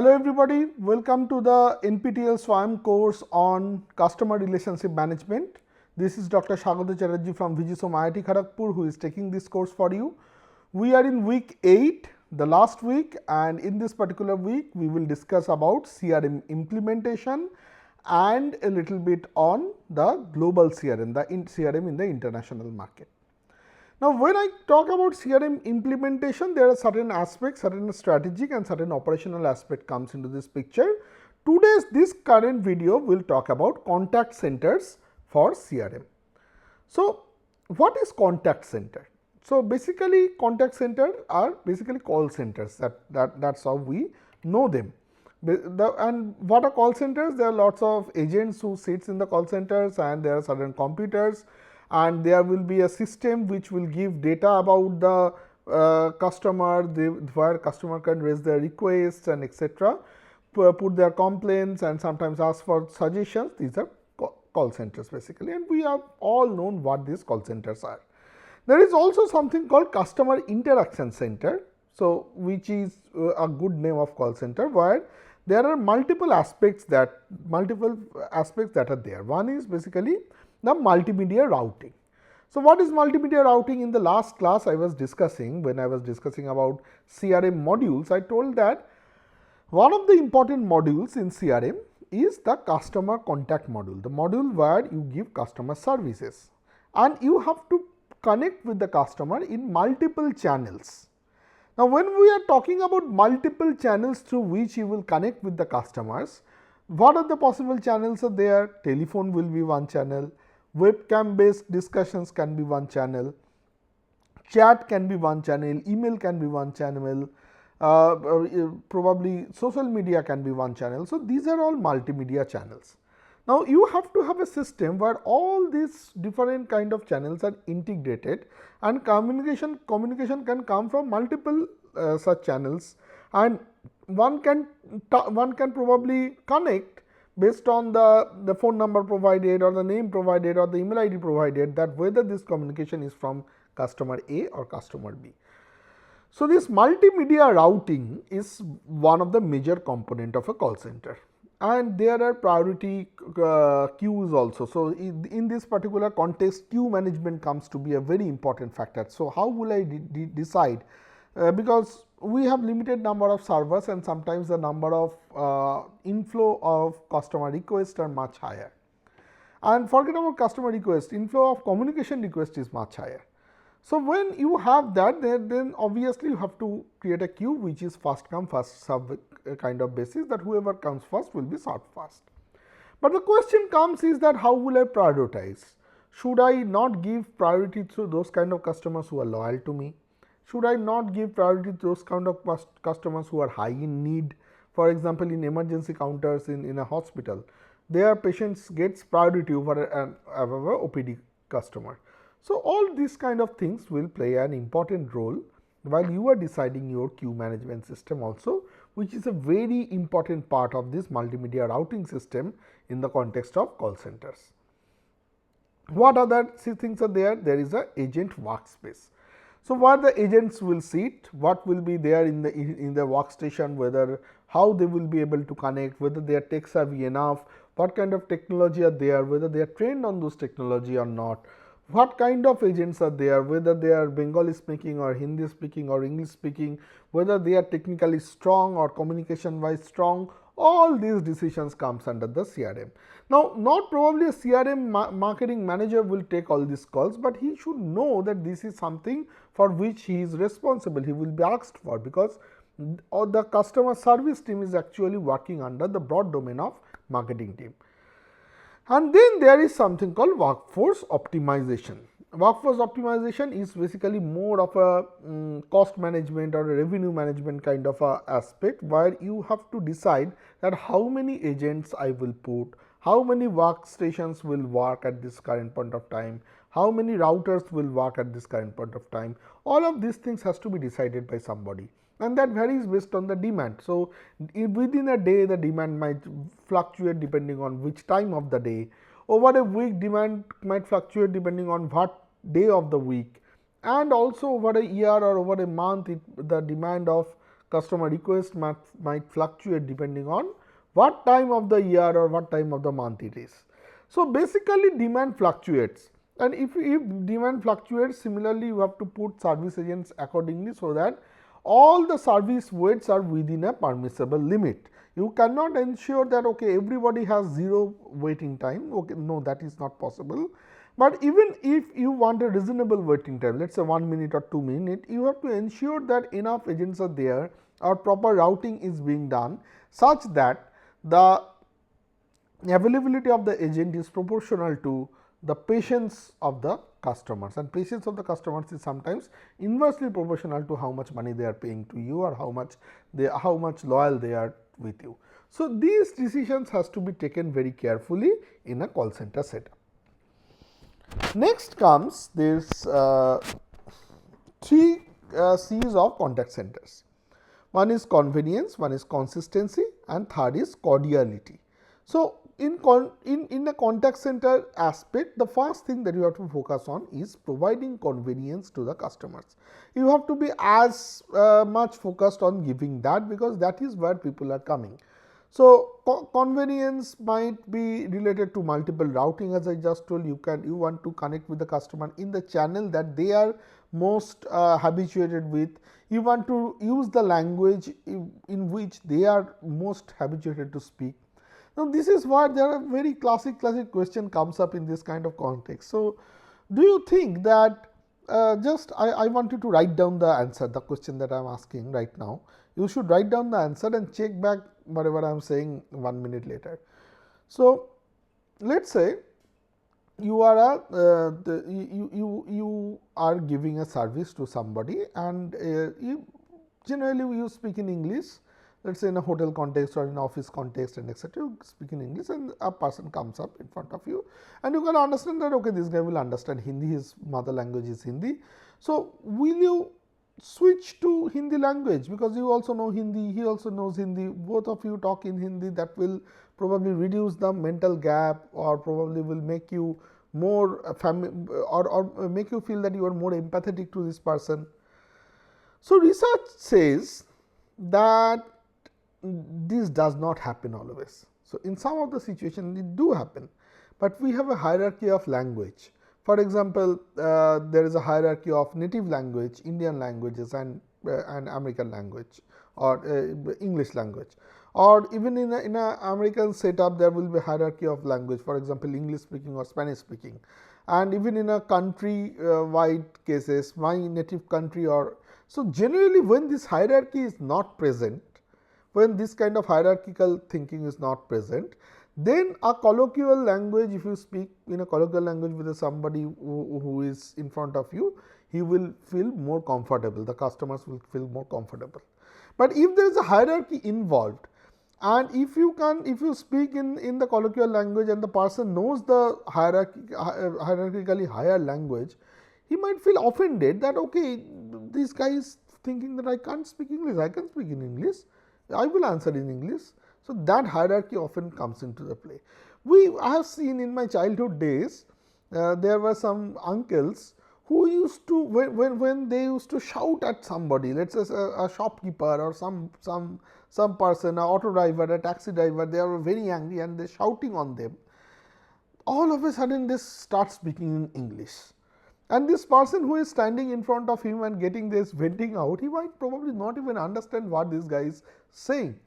Hello everybody, welcome to the NPTEL SWAYAM course on customer relationship management. This is Dr. Shagata Chatterjee from VGSOM IIT Kharagpur who is taking this course for you. We are in week 8, the last week, and in this particular week we will discuss about CRM implementation and a little bit on the global CRM, the CRM in the international market. Now, when I talk about CRM implementation, there are certain aspects, certain strategic and certain operational aspect comes into this picture. This current video will talk about contact centers for CRM. So, what is contact center? So, basically contact center are basically call centers, that's how we know them. And what are call centers? There are lots of agents who sits in the call centers and there are certain computers, and there will be a system which will give data about the customer, where customer can raise their requests and etc., put their complaints and sometimes ask for suggestions. These are call centers basically, and we have all known what these call centers are. There is also something called customer interaction center, so which is a good name of call center, where there are multiple aspects that are there. One is basically the multimedia routing. So, what is multimedia routing? In the last class I was discussing, when I was discussing about CRM modules, I told that one of the important modules in CRM is the customer contact module, the module where you give customer services and you have to connect with the customer in multiple channels. Now, when we are talking about multiple channels through which you will connect with the customers, what are the possible channels are there? Telephone will be one channel, webcam based discussions can be one channel, chat can be one channel, email can be one channel, probably social media can be one channel. So, these are all multimedia channels. Now, you have to have a system where all these different kind of channels are integrated and communication can come from multiple such channels, and one can probably connect based on the phone number provided or the name provided or the email ID provided, that whether this communication is from customer A or customer B. So, this multimedia routing is one of the major component of a call center, and there are priority queues also. So, in this particular context, queue management comes to be a very important factor. So, how will I decide? Because we have limited number of servers and sometimes the number of inflow of customer requests are much higher, and forget about customer request, inflow of communication request is much higher. So, when you have that, then obviously you have to create a queue which is first come first serve kind of basis, that whoever comes first will be served first. But the question comes is that how will I prioritize? Should I not give priority to those kind of customers who are loyal to me? Should I not give priority to those kind of customers who are high in need? For example, in emergency counters in a hospital, their patients gets priority over an OPD customer. So, all these kind of things will play an important role while you are deciding your queue management system also, which is a very important part of this multimedia routing system in the context of call centers. What other things are there? There is a agent workspace. So, where the agents will sit, what will be there in the workstation, whether how they will be able to connect, whether they are tech savvy enough, what kind of technology are there, whether they are trained on those technology or not, what kind of agents are there, whether they are Bengali speaking or Hindi speaking or English speaking, whether they are technically strong or communication wise strong. All these decisions comes under the CRM. Now, not probably a CRM marketing manager will take all these calls, but he should know that this is something for which he is responsible, he will be asked for, because the customer service team is actually working under the broad domain of marketing team. And then there is something called workforce optimization. Workforce optimization is basically more of a cost management or a revenue management kind of a aspect, where you have to decide that how many agents I will put, how many workstations will work at this current point of time, how many routers will work at this current point of time. All of these things has to be decided by somebody, and that varies based on the demand. So, within a day the demand might fluctuate depending on which time of the day. Over a week, demand might fluctuate depending on what day of the week, and also over a year or over a month, the demand of customer request might fluctuate depending on what time of the year or what time of the month it is. So, basically demand fluctuates, and if demand fluctuates, similarly you have to put service agents accordingly, so that all the service waits are within a permissible limit. You cannot ensure that okay, everybody has 0 waiting time, okay, no, that is not possible. But even if you want a reasonable waiting time, let us say 1 minute or 2 minutes, you have to ensure that enough agents are there or proper routing is being done, such that the availability of the agent is proportional to the patience of the customers, and patience of the customers is sometimes inversely proportional to how much money they are paying to you or how much loyal they are with you. So, these decisions has to be taken very carefully in a call center setup. Next comes this 3 C's of contact centers. One is convenience, one is consistency, and third is cordiality. So, in a contact center aspect, the first thing that you have to focus on is providing convenience to the customers. You have to be as much focused on giving that, because that is where people are coming. So, convenience might be related to multiple routing, as I just told you. You want to connect with the customer in the channel that they are most habituated with. You want to use the language in which they are most habituated to speak. Now, this is what there are very classic question comes up in this kind of context. So, do you think that I want you to write down the answer, the question that I am asking right now. You should write down the answer and check back whatever I am saying 1 minute later. So, let us say you are you are giving a service to somebody, and generally you speak in English. Let us say in a hotel context or in office context and etc., you speak in English, and a person comes up in front of you, and you can understand that okay, this guy will understand Hindi, his mother language is Hindi. So, will you switch to Hindi language, because you also know Hindi, he also knows Hindi, both of you talk in Hindi? That will probably reduce the mental gap, or probably will make you more or make you feel that you are more empathetic to this person. So, research says that this does not happen always. So, in some of the situations it do happen, but we have a hierarchy of language. For example, there is a hierarchy of native language, Indian languages, and American language, or English language, or even in a American setup there will be a hierarchy of language, for example, English speaking or Spanish speaking, and even in a country wide cases, my native country. Or so generally when this hierarchy is not present, when this kind of hierarchical thinking is not present, then a colloquial language, if you speak in a colloquial language with somebody who is in front of you, he will feel more comfortable, the customers will feel more comfortable. But if there is a hierarchy involved, and if you speak in the colloquial language and the person knows the hierarchically higher language, he might feel offended that okay, this guy is thinking that I can't speak English, I can speak in English, I will answer in English. So, that hierarchy often comes into the play. I have seen in my childhood days, there were some uncles who used to, when they used to shout at somebody, let us say a shopkeeper or some person, an auto driver, a taxi driver, they are very angry and they are shouting on them. All of a sudden they start speaking in English. And this person who is standing in front of him and getting this venting out, he might probably not even understand what this guy is saying.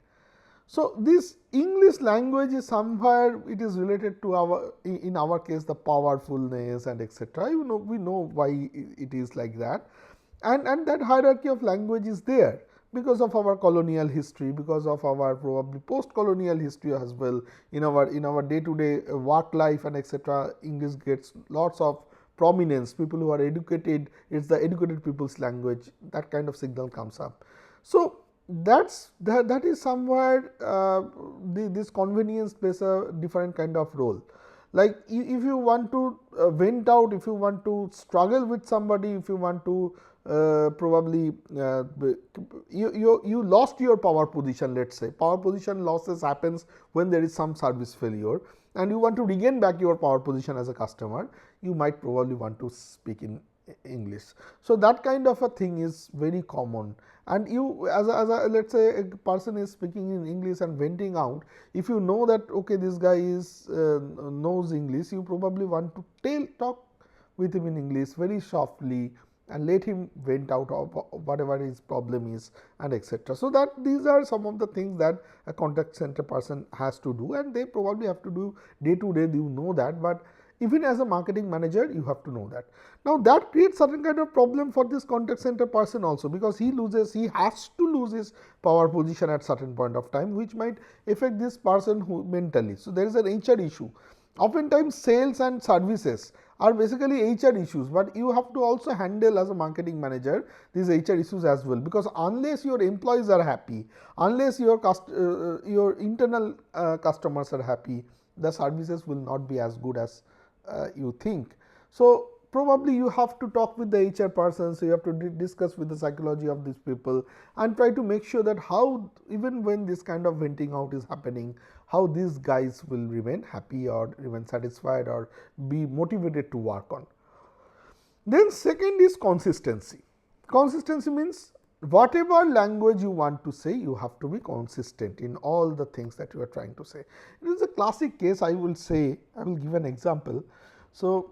So, this English language is somewhere, it is related to in our case, the powerfulness and etc. We know why it is like that, and that hierarchy of language is there because of our colonial history, because of our probably post-colonial history as well. In our day-to-day work life and etc., English gets lots of prominence. People who are educated, it is the educated people's language, that kind of signal comes up. So, that is somewhere this convenience plays a different kind of role. Like if you want to vent out, if you want to struggle with somebody, if you want to probably you lost your power position, let us say power position losses happens when there is some service failure, and you want to regain back your power position as a customer, you might probably want to speak in English. So that kind of a thing is very common, and you as a let us say a person is speaking in English and venting out, if you know that okay this guy is knows English, you probably want to talk with him in English very softly and let him vent out of whatever his problem is and etc. So that these are some of the things that a contact center person has to do, and they probably have to do day to day, you know that, but even as a marketing manager you have to know that. Now that creates certain kind of problem for this contact center person also, because he has to lose his power position at certain point of time, which might affect this person who mentally. So there is an HR issue. Oftentimes sales and services are basically HR issues, but you have to also handle as a marketing manager these HR issues as well, because unless your employees are happy, unless your internal customers are happy, the services will not be as good as you think. So probably you have to talk with the HR person, so you have to discuss with the psychology of these people and try to make sure that how, even when this kind of venting out is happening, how these guys will remain happy or remain satisfied or be motivated to work on. Then second is consistency. Consistency means whatever language you want to say, you have to be consistent in all the things that you are trying to say. It is a classic case. I will say, I will give an example. So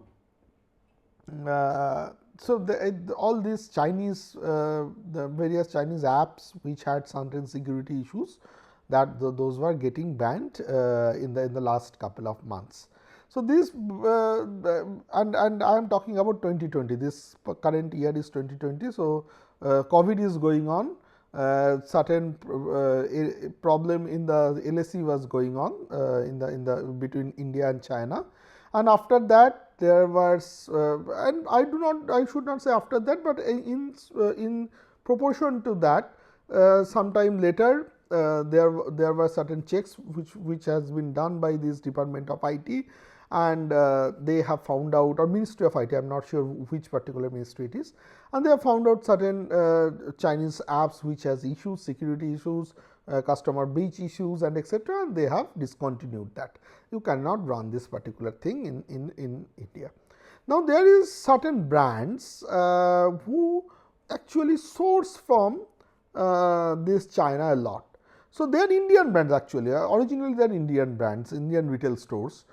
all these Chinese, the various Chinese apps which had certain security issues, that those were getting banned in the last couple of months. So this and I am talking about 2020. This current year is 2020. So COVID is going on. Certain problem in the LSE was going on in the between India and China, and after that there was and I should not say after that, but in proportion to that, sometime later there were certain checks which has been done by this Department of IT, and they have found out, or Ministry of IT, I am not sure which particular ministry it is, and they have found out certain Chinese apps which has issues, security issues, customer breach issues and etc., and they have discontinued that. You cannot run this particular thing in India. Now there is certain brands who actually source from this China a lot. So they are Indian brands actually. Originally they are Indian brands, Indian retail stores,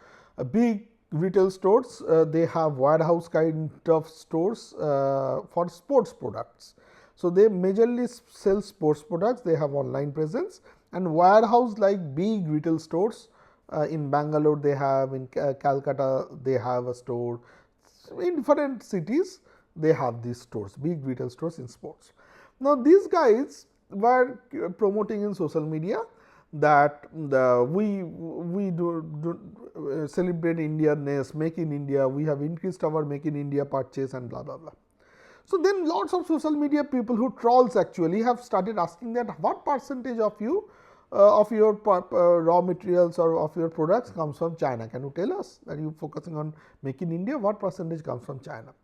big retail stores. They have warehouse kind of stores for sports products. So they majorly sell sports products. They have online presence, and warehouse like big retail stores in Bangalore they have, in Calcutta they have a store, in different cities they have these stores, big retail stores in sports. Now these guys were promoting in social media that we do celebrate Indianness, make in India, we have increased our make in India purchase and blah blah blah. So then lots of social media people who trolls actually have started asking that what percentage of you of your raw materials or of your products comes from China. Can you tell us that you focusing on make in India, what percentage comes from China?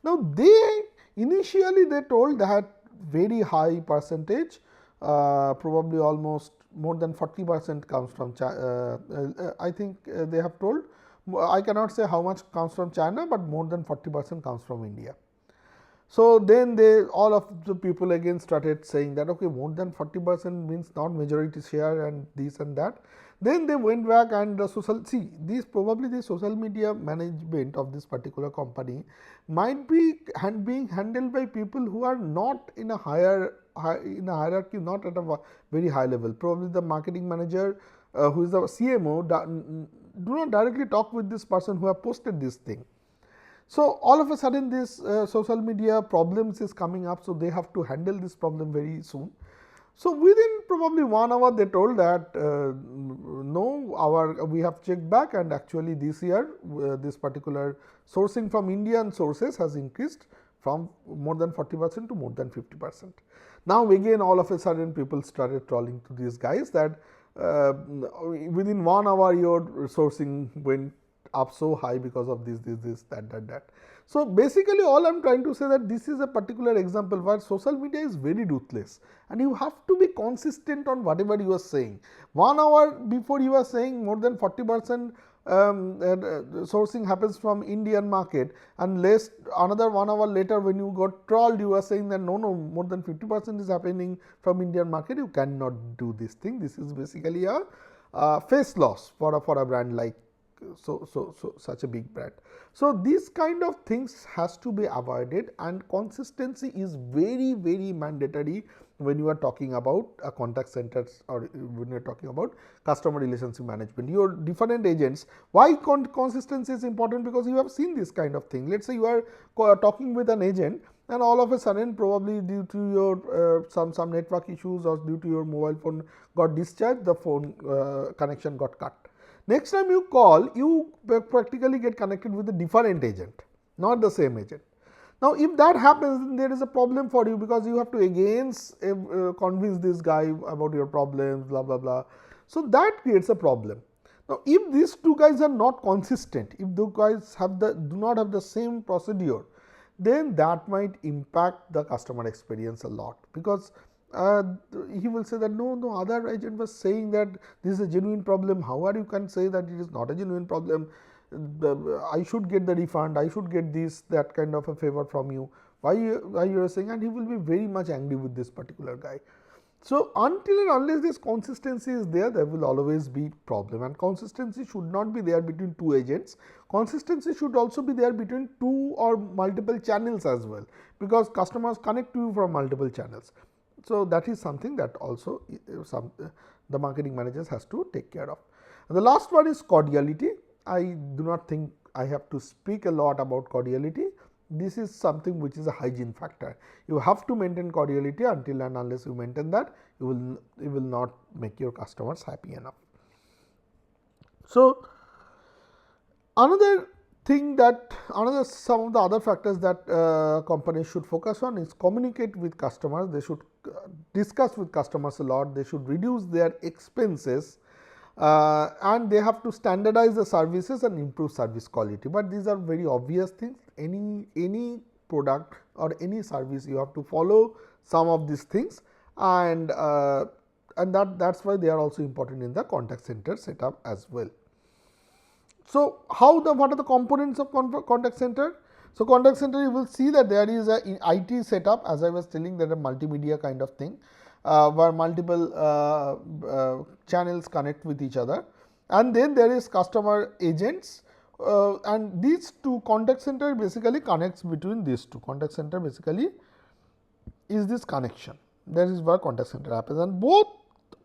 Now they initially they told that very high percentage, probably almost more than 40% comes from China. I think they have told, I cannot say how much comes from China, but more than 40% comes from India. So then all of the people again started saying that okay, more than 40% means not majority share and this and that. Then they went back and the probably the social media management of this particular company might be being handled by people who are not in a in a hierarchy, not at a very high level. Probably the marketing manager who is the CMO do not directly talk with this person who have posted this thing. So all of a sudden this social media problems is coming up, so they have to handle this problem very soon. So within probably 1 hour they told that no, we have checked back, and actually this year this particular sourcing from Indian sources has increased from more than 40% to more than 50%. Now again all of a sudden people started trolling to these guys that within 1 hour your sourcing went up so high because of this, that. So basically all I'm trying to say that this is a particular example where social media is very ruthless and you have to be consistent on whatever you are saying. 1 hour before you are saying more than 40% sourcing happens from Indian market, and another 1 hour later when you got trolled you are saying that no, more than 50% is happening from Indian market. You cannot do this thing. This is basically a face loss for a brand like such a big brand. So these kind of things has to be avoided, and consistency is very mandatory when you are talking about a contact centers or when you are talking about customer relationship management. Your different agents, why consistency is important? Because you have seen this kind of thing. Let's say you are talking with an agent and all of a sudden, probably due to your some network issues or due to your mobile phone got discharged, the phone connection got cut. Next time you call, you practically get connected with a different agent, not the same agent. Now, if that happens, then there is a problem for you, because you have to again convince this guy about your problems, blah blah blah. So that creates a problem. Now, if these two guys are not consistent, if the guys do not have the same procedure, then that might impact the customer experience a lot, because he will say that no, other agent was saying that this is a genuine problem. How are you can say that it is not a genuine problem? I should get the refund, I should get this, that kind of a favor from you. Why you are saying? And he will be very much angry with this particular guy. So until and unless this consistency is there will always be problem, and consistency should not be there between two agents. Consistency should also be there between two or multiple channels as well, because customers connect to you from multiple channels. So that is something that also the marketing managers has to take care of. And the last one is cordiality. I do not think I have to speak a lot about cordiality. This is something which is a hygiene factor. You have to maintain cordiality. Until and unless you maintain that, you will not make your customers happy enough. So another thing that some of the other factors that companies should focus on is communicate with customers. They should discuss with customers a lot. They should reduce their expenses, and they have to standardize the services and improve service quality. But these are very obvious things. Any product or any service, you have to follow some of these things, and that's why they are also important in the contact center setup as well. So what are the components of contact center? So contact center, you will see that there is a IT setup, as I was telling, that a multimedia kind of thing, where multiple channels connect with each other, and then there is customer agents, and these two contact center basically connects between these two. Contact center basically is this connection. That is where contact center happens, and both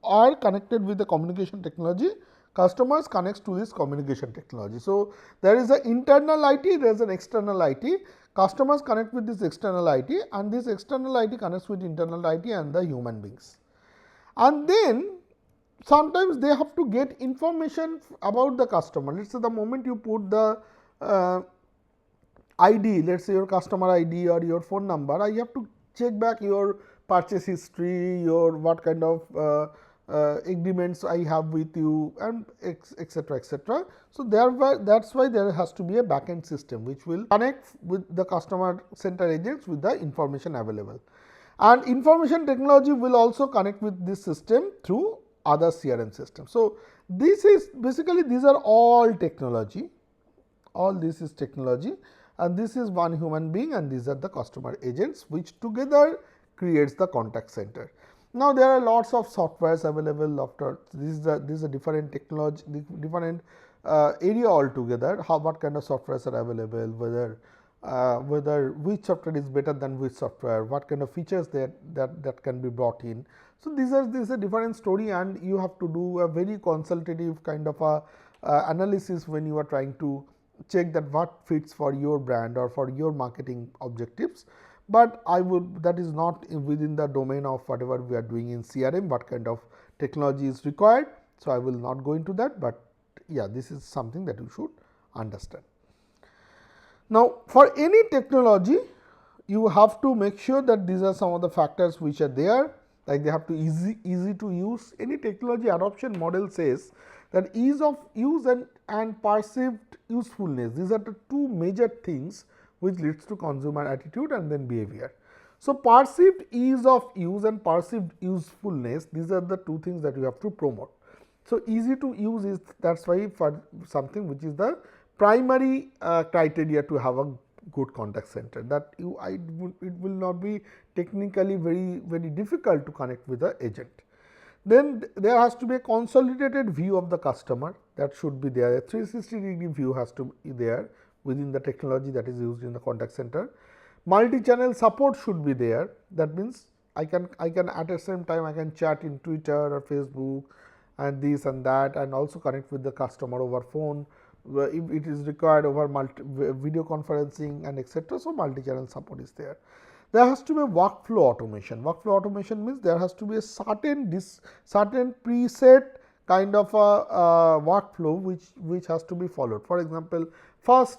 are connected with the communication technology. Customers connects to this communication technology. So there is an internal IT, there is an external IT. Customers connect with this external IT, and this external IT connects with internal IT and the human beings. And then sometimes they have to get information about the customer. Let's say the moment you put the ID, let's say your customer ID or your phone number, I have to check back your purchase history, your what kind of agreements I have with you, and etc. etc. So that's why there has to be a backend system which will connect with the customer center agents with the information available, and information technology will also connect with this system through other CRM systems. So this is basically, these are all technology. All this is technology, and this is one human being, and these are the customer agents, which together creates the contact center. Now there are lots of softwares available. After this is a different technology, different area altogether. What kind of softwares are available? Whether which software is better than which software? What kind of features that can be brought in? So this is a different story, and you have to do a very consultative kind of a analysis when you are trying to check that what fits for your brand or for your marketing objectives. But that is not within the domain of whatever we are doing in CRM, what kind of technology is required. So I will not go into that, but yeah, this is something that you should understand. Now for any technology, you have to make sure that these are some of the factors which are there, like they have to easy to use. Any technology adoption model says that ease of use and perceived usefulness, these are the two major things which leads to consumer attitude and then behavior. So, perceived ease of use and perceived usefulness, these are the two things that you have to promote. So, easy to use is, that is why for something which is the primary criteria to have a good contact center, that it will not be technically very difficult to connect with the agent. Then there has to be a consolidated view of the customer, that should be there. A 360-degree view has to be there within the technology that is used in the contact center. Multi-channel support should be there. That means I can at the same time I can chat in Twitter or Facebook and this and that, and also connect with the customer over phone if it is required, over video conferencing and etc. So, multi-channel support is there. There has to be a workflow automation. Workflow automation means there has to be a certain preset kind of a workflow which has to be followed. For example, first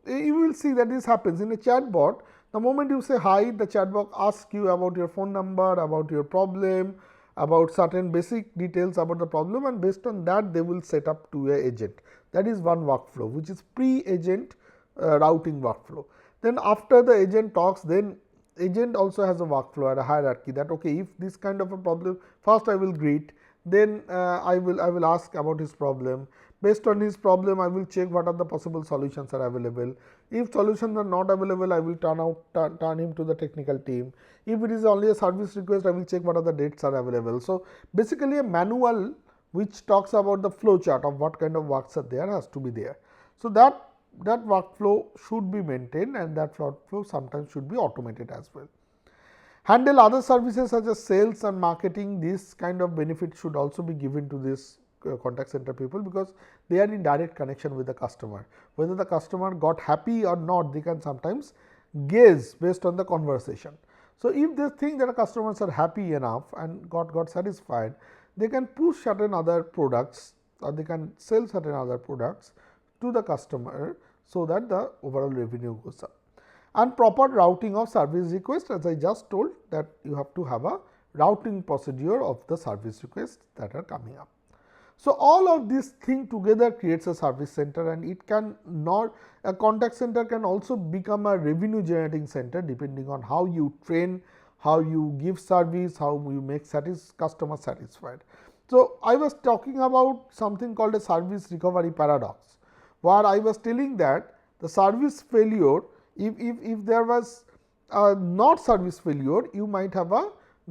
you will see that this happens in a chatbot. The moment you say hi, the chatbot asks you about your phone number, about your problem, about certain basic details about the problem, and based on that they will set up to a agent. That is one workflow, which is pre-agent routing workflow. Then after the agent talks, then agent also has a workflow and a hierarchy, that okay, if this kind of a problem, first I will greet, then I will ask about his problem. Based on his problem, I will check what are the possible solutions are available. If solutions are not available, I will turn him to the technical team. If it is only a service request, I will check what are the dates are available. So, basically a manual which talks about the flow chart of what kind of works are there has to be there. So, that workflow should be maintained, and that workflow sometimes should be automated as well. Handle other services such as sales and marketing. This kind of benefit should also be given to this contact center people, because they are in direct connection with the customer. Whether the customer got happy or not, they can sometimes gauge based on the conversation. So, if they think that the customers are happy enough and got satisfied, they can push certain other products, or they can sell certain other products to the customer, so that the overall revenue goes up. And proper routing of service request, as I just told, that you have to have a routing procedure of the service requests that are coming up. So, all of these things together creates a service center, and it can not, a contact center can also become a revenue generating center depending on how you train, how you give service, how you make customer satisfied. So, I was talking about something called a service recovery paradox, where I was telling that the service failure, if there was not service failure, you might have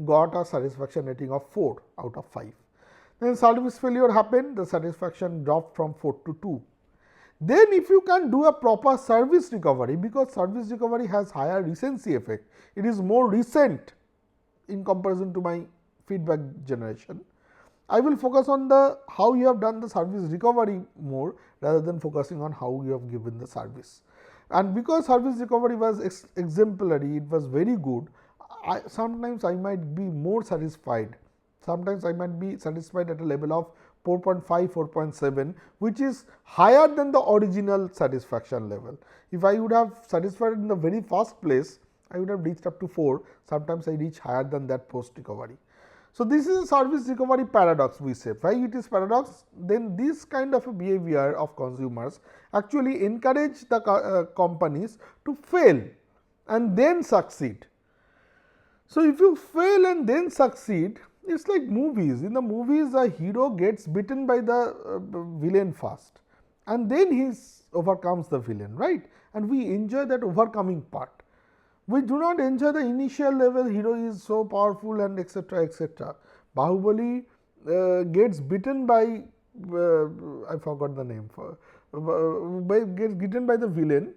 got a satisfaction rating of 4 out of 5. Then service failure happened, the satisfaction dropped from 4 to 2. Then if you can do a proper service recovery, because service recovery has higher recency effect, it is more recent in comparison to my feedback generation. I will focus on the how you have done the service recovery more, rather than focusing on how you have given the service. And because service recovery was exemplary, it was very good, sometimes I might be more satisfied. Sometimes I might be satisfied at a level of 4.5, 4.7, which is higher than the original satisfaction level. If I would have satisfied in the very first place, I would have reached up to 4. Sometimes I reach higher than that post recovery. So, this is a service recovery paradox, we say. Why it is paradox? Then this kind of a behavior of consumers actually encourage the companies to fail and then succeed. So, if you fail and then succeed, it is like movies. In the movies, the hero gets bitten by the villain first, and then he overcomes the villain, right? And we enjoy that overcoming part. We do not enjoy the initial level, hero is so powerful and etc. etc. Bahubali gets bitten by, I forgot the name, gets bitten by the villain,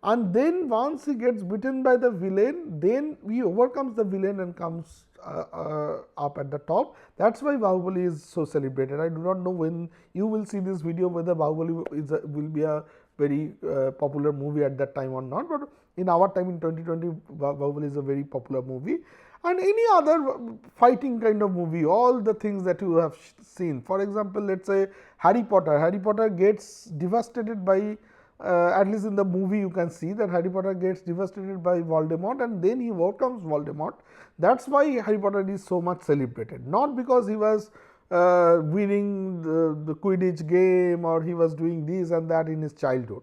and then once he gets bitten by the villain, then he overcomes the villain and comes up at the top. That is why Bahubali is so celebrated. I do not know when you will see this video whether Bahubali will be a very popular movie at that time or not, but in our time in 2020, Bahubali is a very popular movie. And any other fighting kind of movie, all the things that you have seen. For example, let us say Harry Potter. Harry Potter gets devastated by, at least in the movie you can see that Harry Potter gets devastated by Voldemort, and then he overcomes Voldemort. That is why Harry Potter is so much celebrated, not because he was winning the Quidditch game, or he was doing this and that in his childhood.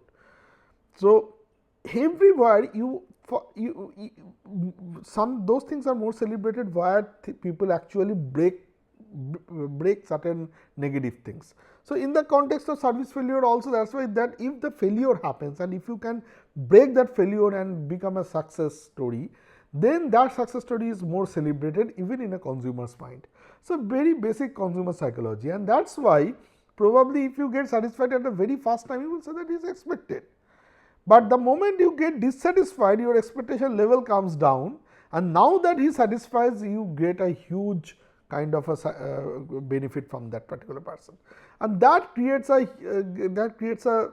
So everywhere some those things are more celebrated where people actually break certain negative things. So in the context of service failure also, that's why that if the failure happens and if you can break that failure and become a success story, then that success story is more celebrated even in a consumer's mind. So very basic consumer psychology, and that's why probably if you get satisfied at the very first time, you will say that is expected. But the moment you get dissatisfied, your expectation level comes down, and now that he satisfies, you get a huge kind of a benefit from that particular person, and that creates a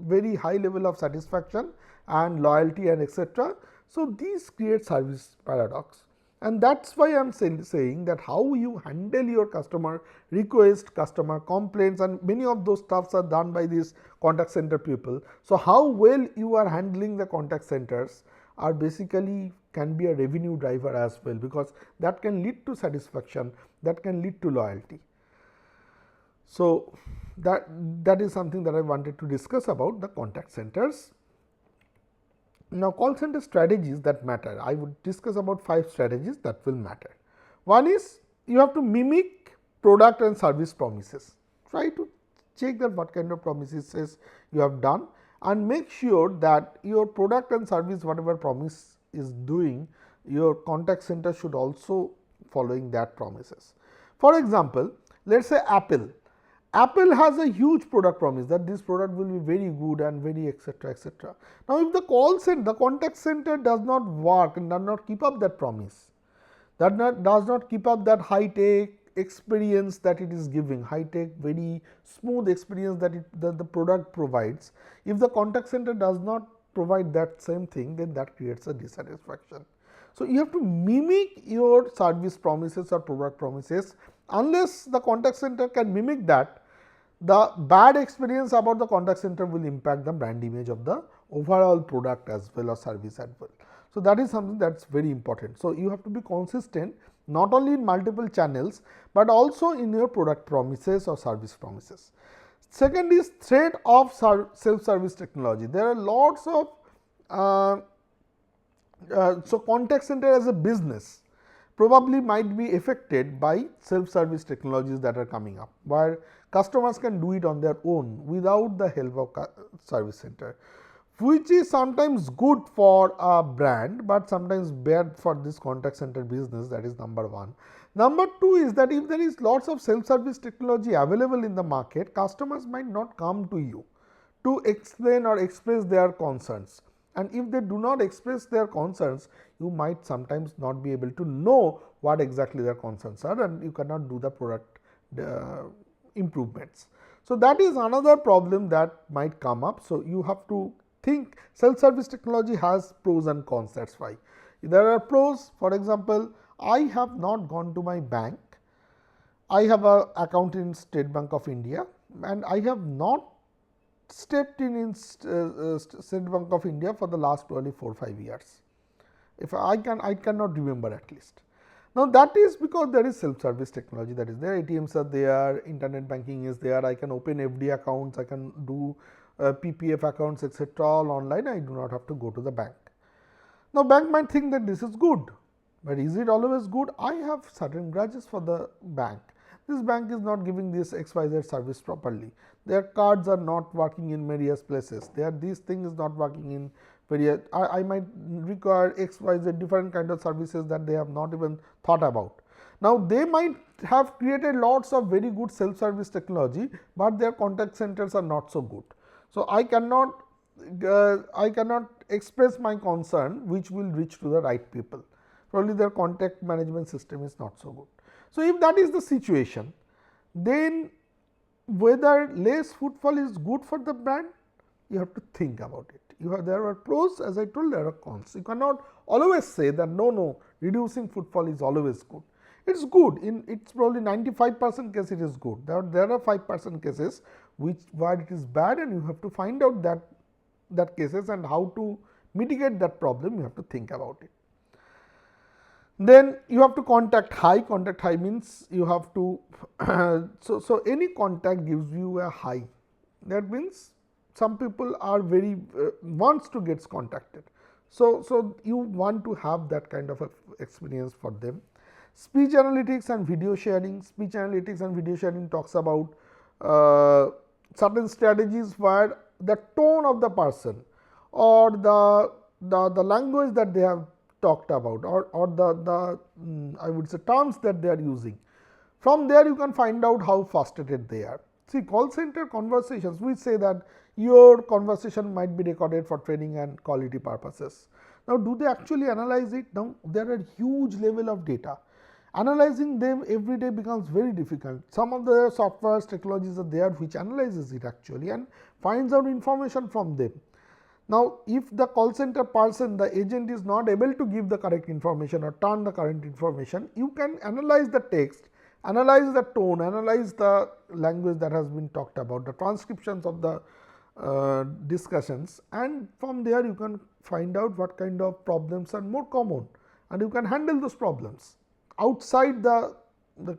very high level of satisfaction and loyalty and etc. So these create service paradox, and that's why I am saying that how you handle your customer request, customer complaints, and many of those stuffs are done by these contact center people. So how well you are handling the contact centers are basically can be a revenue driver as well, because that can lead to satisfaction, that can lead to loyalty. So that is something that I wanted to discuss about the contact centers. Now, call center strategies that matter. I would discuss about 5 strategies that will matter. One is you have to mimic product and service promises. Try to check that what kind of promises you have done, and make sure that your product and service, whatever promise is doing, your contact center should also following that promises. For example, let us say Apple. Apple has a huge product promise that this product will be very good and very etc. etc. Now, if the contact center does not work and does not keep up that promise, does not keep up that high tech experience that it is giving, high tech very smooth experience that the product provides, if the contact center does not provide that same thing, then that creates a dissatisfaction. So you have to mimic your service promises or product promises. Unless the contact center can mimic that, the bad experience about the contact center will impact the brand image of the overall product as well or service as well. So that is something that's very important. So you have to be consistent not only in multiple channels, but also in your product promises or service promises. Second is threat of self-service technology. There are lots of so contact center as a business probably might be affected by self-service technologies that are coming up, where customers can do it on their own without the help of service center, which is sometimes good for a brand, but sometimes bad for this contact center business. That is number one. Number two is that if there is lots of self-service technology available in the market, customers might not come to you to explain or express their concerns. And if they do not express their concerns, you might sometimes not be able to know what exactly their concerns are, and you cannot do the product improvements. So that is another problem that might come up. So you have to think self-service technology has pros and cons. That's why there are pros. For example, I have not gone to my bank. I have an account in State Bank of India, and I have not stepped in State Bank of India for the last 4-5 years. If I cannot remember at least. Now that is because there is self-service technology that is there. ATMs are there, internet banking is there. I can open FD accounts, I can do PPF accounts, etc. all online. I do not have to go to the bank. Now bank might think that this is good, but is it always good? I have certain grudges for the bank. This bank is not giving this XYZ service properly. Their cards are not working in various places. This thing is not working in various. I might require XYZ different kind of services that they have not even thought about. Now they might have created lots of very good self-service technology, but their contact centers are not so good. So I cannot express my concern, which will reach to the right people. Probably their contact management system is not so good. So if that is the situation, then whether less footfall is good for the brand, you have to think about it. There are pros, as I told, there are cons. You cannot always say that no, reducing footfall is always good. It's good, it's probably 95% case it is good. There are 5% cases where it is bad, and you have to find out that cases and how to mitigate that problem. You have to think about it. Then you have to contact high means you have to so any contact gives you a high. That means some people are very wants to get contacted. So you want to have that kind of a experience for them. Speech analytics and video sharing. Speech analytics and video sharing talks about certain strategies where the tone of the person or the language that they have talked about, or the I would say terms that they are using. From there you can find out how frustrated they are. See, call center conversations, we say that your conversation might be recorded for training and quality purposes. Now, do they actually analyze it? Now, there are huge level of data. Analyzing them every day becomes very difficult. Some of the softwares, technologies are there which analyzes it actually and finds out information from them. Now, if the call center person, the agent is not able to give the correct information or turn the correct information, you can analyze the text, analyze the tone, analyze the language that has been talked about, the transcriptions of the discussions, and from there you can find out what kind of problems are more common and you can handle those problems outside the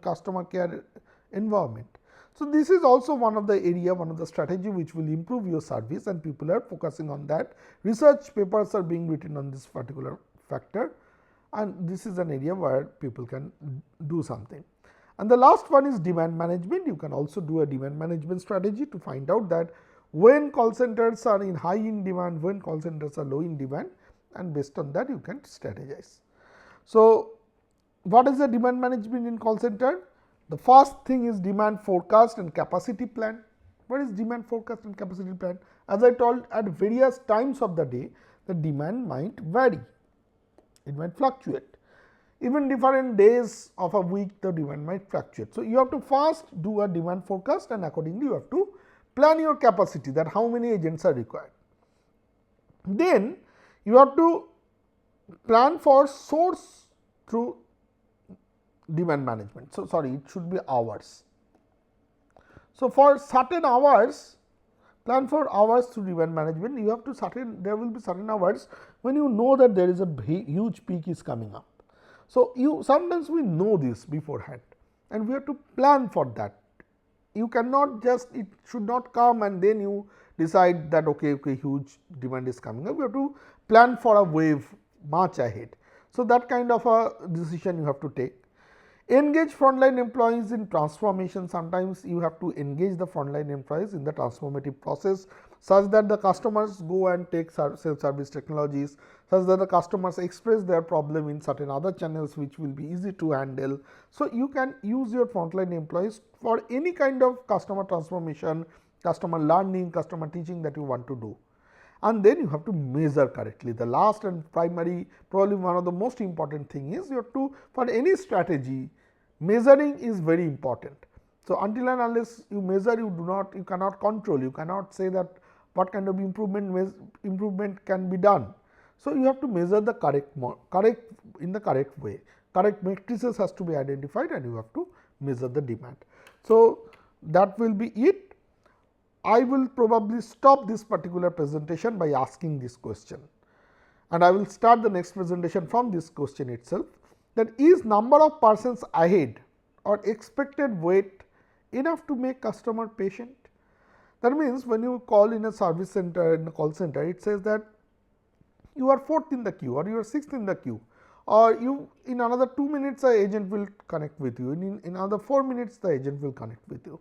customer care environment. So, this is also one of the area, one of the strategy which will improve your service, and people are focusing on that. Research papers are being written on this particular factor, and this is an area where people can do something. And the last one is demand management. You can also do a demand management strategy to find out that when call centers are in high in demand, when call centers are low in demand, and based on that you can strategize. So, what is the demand management in call center? The first thing is demand forecast and capacity plan. What is demand forecast and capacity plan? As I told, at various times of the day, the demand might vary, it might fluctuate. Even different days of a week, the demand might fluctuate. So, you have to first do a demand forecast, and accordingly you have to plan your capacity, that how many agents are required. Then you have to plan for source through demand management. So, sorry, it should be hours. So, for certain hours, plan for hours through demand management. You have to there will be certain hours when you know that there is a huge peak is coming up. So, sometimes we know this beforehand and we have to plan for that. You cannot just, it should not come and then you decide that okay, huge demand is coming up. You have to plan for a wave much ahead. So, that kind of a decision you have to take. Engage frontline employees in transformation. Sometimes you have to engage the frontline employees in the transformative process, such that the customers go and take self-service technologies, such that the customers express their problem in certain other channels which will be easy to handle. So, you can use your frontline employees for any kind of customer transformation, customer learning, customer teaching that you want to do. And then you have to measure correctly. The last and primary, probably one of the most important thing is you have to, for any strategy, measuring is very important. So, until and unless you measure, you cannot control, you cannot say that what kind of improvement can be done. So, you have to measure the correct in the correct way, correct matrices has to be identified and you have to measure the demand. So, that will be it. I will probably stop this particular presentation by asking this question, and I will start the next presentation from this question itself, that is number of persons ahead or expected wait enough to make customer patient? That means, when you call in a service center, in a call center, it says that you are 4th in the queue or you are 6th in the queue, or you in another 2 minutes the agent will connect with you, in another 4 minutes the agent will connect with you.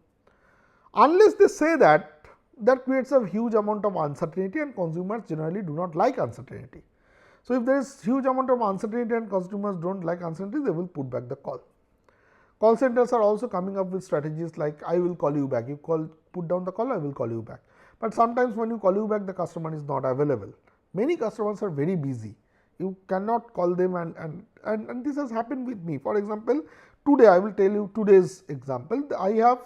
Unless they say that, that creates a huge amount of uncertainty, and consumers generally do not like uncertainty. So, if there is huge amount of uncertainty and consumers do not like uncertainty, they will put back the call. Call centers are also coming up with strategies like I will call you back, put down the call, I will call you back. But sometimes when you call you back, the customer is not available. Many customers are very busy, you cannot call them, and this has happened with me. For example, today I will tell you today's example. I have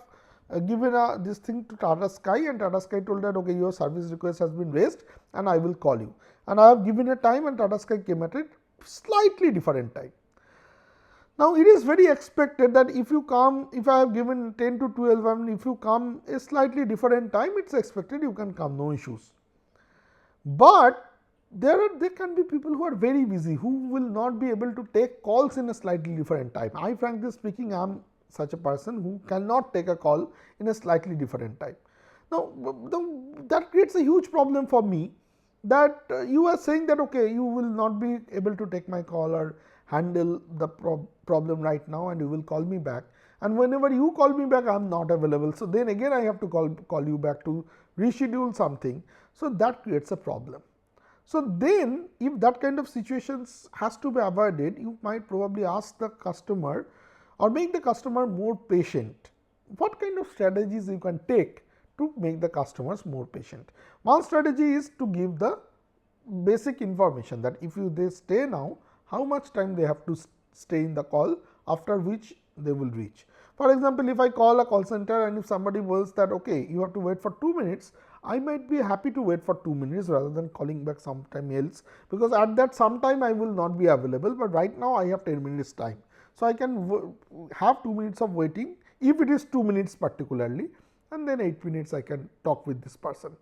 given this thing to Tata Sky, and Tata Sky told that okay, your service request has been raised and I will call you, and I have given a time and Tata Sky came at a slightly different time. Now, it is very expected that if you come, if I have given 10 to 12, and if you come a slightly different time, it is expected you can come, no issues. But there can be people who are very busy, who will not be able to take calls in a slightly different time. I frankly speaking, I am such a person who cannot take a call in a slightly different time. Now, that creates a huge problem for me, that you are saying that okay, you will not be able to take my call or handle the problem right now, and you will call me back, and whenever you call me back I am not available. So, then again I have to call you back to reschedule something. So, that creates a problem. So, then if that kind of situations has to be avoided, you might probably ask the customer or make the customer more patient. What kind of strategies you can take to make the customers more patient? One strategy is to give the basic information that if they stay now, how much time they have to stay in the call, after which they will reach. For example, if I call a call center and if somebody tells that okay, you have to wait for 2 minutes, I might be happy to wait for 2 minutes rather than calling back sometime else, because at that sometime I will not be available, but right now I have 10 minutes time. So, I can have 2 minutes of waiting if it is 2 minutes particularly, and then 8 minutes I can talk with this person.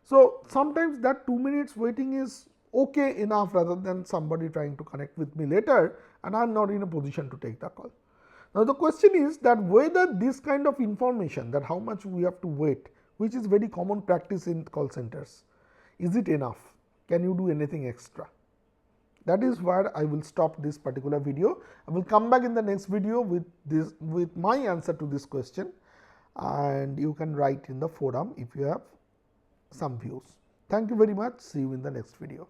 So, sometimes that 2 minutes waiting is okay enough rather than somebody trying to connect with me later and I am not in a position to take the call. Now, the question is that whether this kind of information, that how much we have to wait, which is very common practice in call centers, is it enough? Can you do anything extra? That is where I will stop this particular video. I will come back in the next video with my answer to this question, and you can write in the forum if you have some views. Thank you very much. See you in the next video.